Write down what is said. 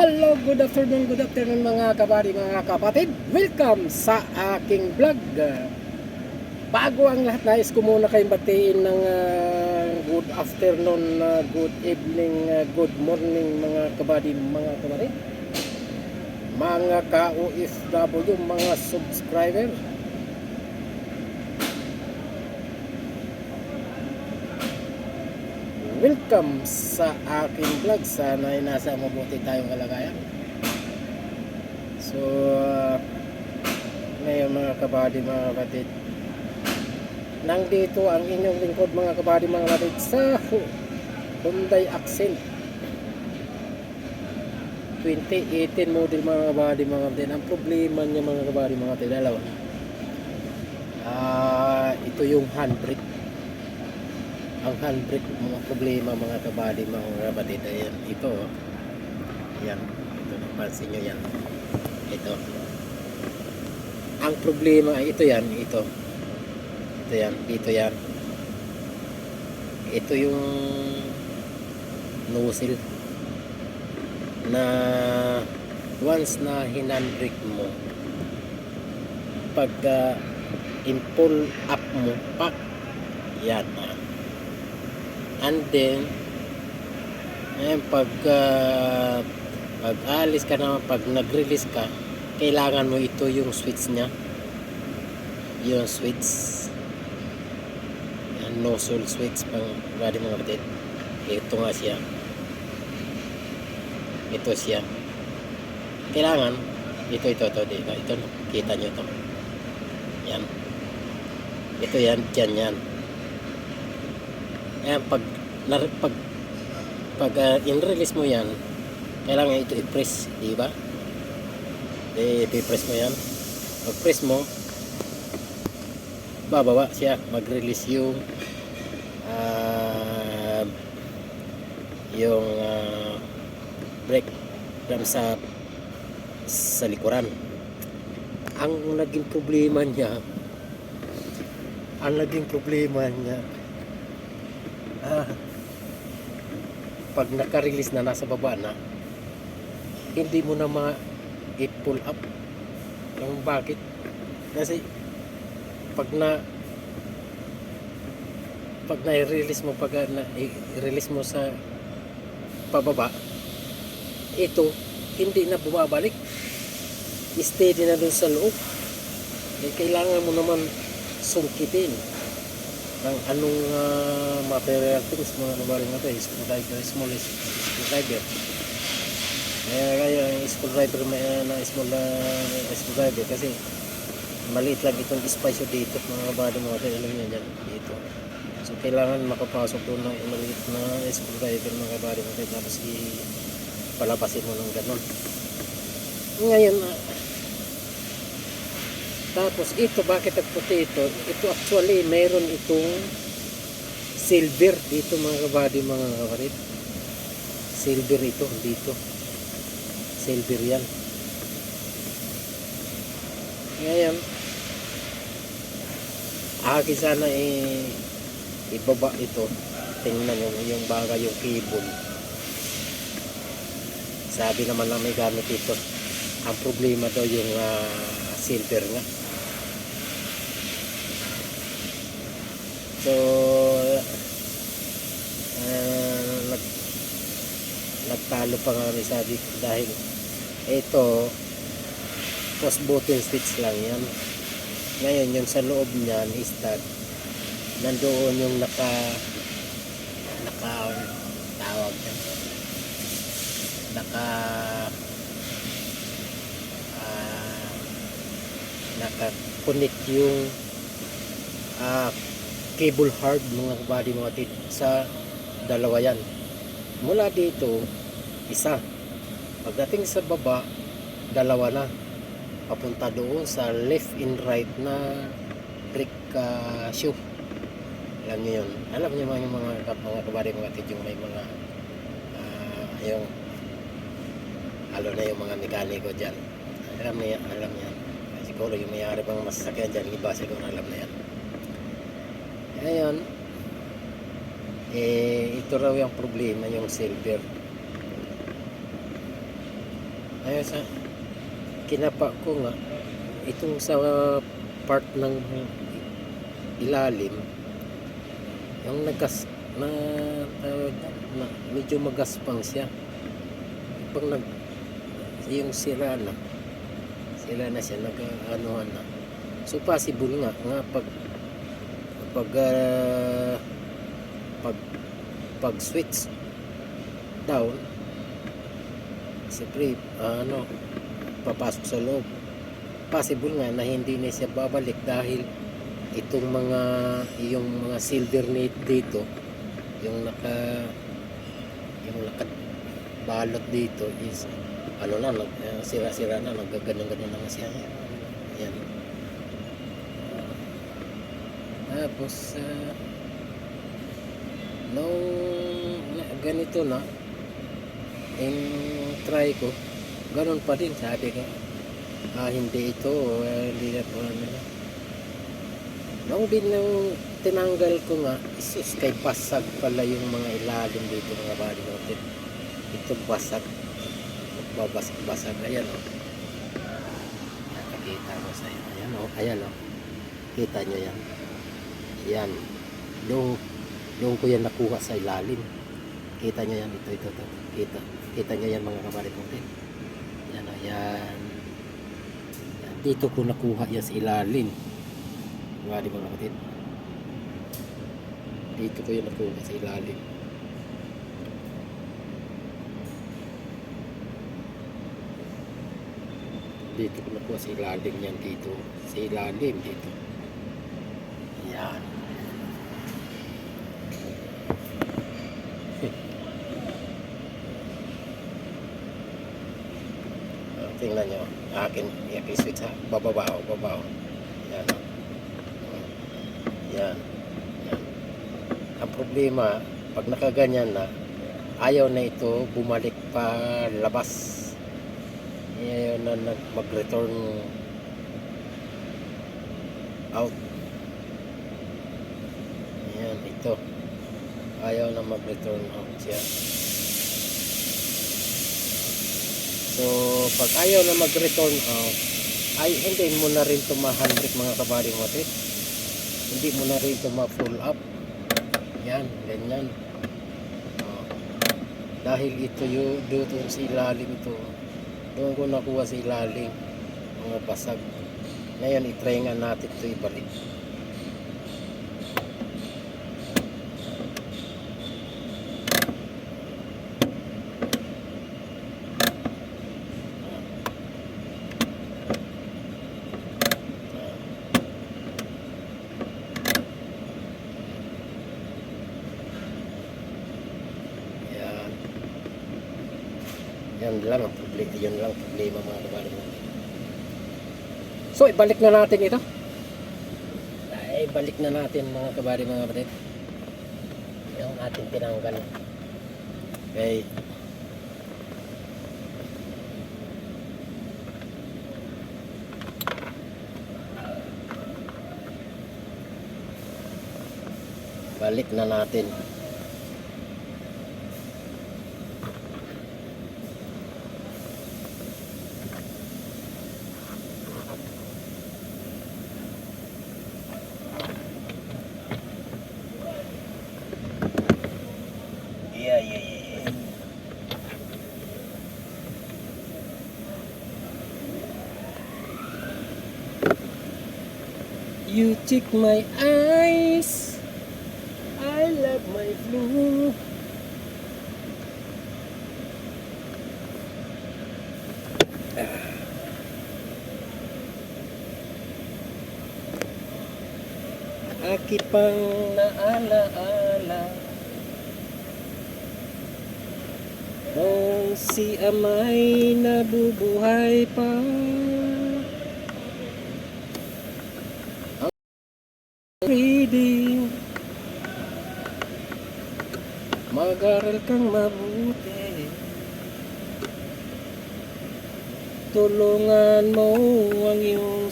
Hello, good afternoon mga kabady, mga kapatid. Welcome sa aking vlog. Bago ang lahat, nais ko muna kayong batiin ng good afternoon, good evening, good morning mga kabady, mga kapatid. Mga ka-OFW, mga subscriber. Welcome sa aking vlog. Sana ay nasa mabuti tayong kalagayan. So, ngayon mga kabady, mga kapatid, nandito ang inyong lingkod mga kabady, mga kapatid, sa Hyundai Accent 2018 model mga kabady, mga kapatid. Ang problema niya mga kabady, mga kapatid, dalawa. Ito yung handbrake. Ang handbrake, mga problema mga kabady, mga kapatid. Ayan, ito. Ayan, ito, napansin nyo yan. Ito. Ang problema ay ito yan, ito. Ito yan, dito yan. Ito yung nozzle na once na hinandbrake mo, pag in-pull up mo, pak, yan. And then, ayan, pag alis ka naman, pag nag-release ka, kailangan mo ito yung switch nya, yung switch, yan, nozzle switch pang body mga kapatid. Ito nga siya, ito siya, kailangan ito kita nyo to, yan, ito yan, dyan yan. Ayan, pag in-release mo yan, kailangan ito i-press, di ba? I-press mo yan. Pag press mo, bababa siya, mag-release yung brake drum sa likuran. Ang naging problema niya, pag naka-release na, nasa baba na, hindi mo na ma-pull up. Yung bakit? Kasi pag na-release mo, i-release mo sa pababa, ito hindi na bumabalik, steady na dun sa loob. Kailangan mo naman sungkitin ang anong material things, mga nabaling natin, screwdriver, small screwdriver. Kaya yung screwdriver na small screwdriver, kasi maliit lang itong espasyo dito mga body mo natin, alam niya dyan dito. So kailangan makapasok doon ng maliit na screwdriver mga body mo natin, tapos palabasin mo ng ganon. Ngayon tapos ito, bakit nagputi ito? Ito actually mayroon itong silver dito mga kabady, mga kaparit. Silver ito dito. Silver yan. Ngayon, akin sana ibaba ito. Tingnan nyo yung bagay, yung cable. Sabi naman na may gamit ito. Ang problema daw yung silver nga. So nagtalo pa nga kami, sabi ko, dahil ito post button switch lang yan. Ngayon yung sa loob niyan is that nandoon yung naka tawag yan, naka-connect yung cable hard mga kabady, mga kapatid, sa dalawa yan. Mula dito isa, pagdating sa baba dalawa na, papunta doon sa left and right na brake shoe. Alam niyo yun, alam niyo yung mga kabady, mga kapatid, yung may mga yung na yung mga mekaniko dyan, alam niya, siguro yung mayari pang masasakyan dyan, iba siguro alam na yan. Ngayon, ito raw yung problema, yung silver. Kaya sa kinapa ko nga, itong sa part ng ilalim, yung na, na medyo magaspang siya. Pag yung sira na siya, nag-anuhan na. So possible nga pag pag switch down, siyempre papasok sa loob, possible nga na hindi na siya babalik dahil itong yung mga silver net dito, yung nakabalot dito is sira-sira na, naggaganong-ganon na nga siya. Yan. Tapos nung ganito na yung try ko, ganon pa din, sabi ko hindi ito, hindi na po nila. Nung tinanggal ko nga, isus kay basag pala yung mga ilalim dito, mga body natin. Ito basag, babasag, ayan o. Nakakita ko sa iyo, ayan o, kita nyo yan. Yan, doon ko yan nakuha sa ilalim. Kita nyo yan, ito. Kita nyo yan, mga kabalit natin. Yan. Dito ko nakuha yan sa ilalim. Diba, di mga kapatid? Dito ko yan nakuha sa ilalim. Dito ko nakuha sa ilalim yan, dito. Sa ilalim, dito. Yan. Tingnan nyo, akin switch ha, babaw. Yan. Ang problema, pag nakaganyan na, ayaw na ito bumalik pa labas. Ayaw na mag-return out. Yan, ito. Ayaw na mag-return out siya. So, pag ayaw na mag-return out, ay hindi mo na rin ito ma-handbrake, mga kabady mo. Hindi mo na rin ito ma-full up. Yan, ganyan. Dahil ito doon sa ilalim ito. Doon ko nakuha sa ilalim, mga basag. Ngayon, itry nga natin ito ibalik. Yan lang ang problema, mga kabady natin. So, ibalik na natin ito. Ibalik na natin, mga kabady, mga kapatid. Yung ating tinanggal. Okay. Balik na natin. Yeah. You take my eyes, I love my blue. Aki pang naalaala nung si amay nabubuhay pa. Ang reading, mag-aral kang mabuti, tulungan mo ang iyong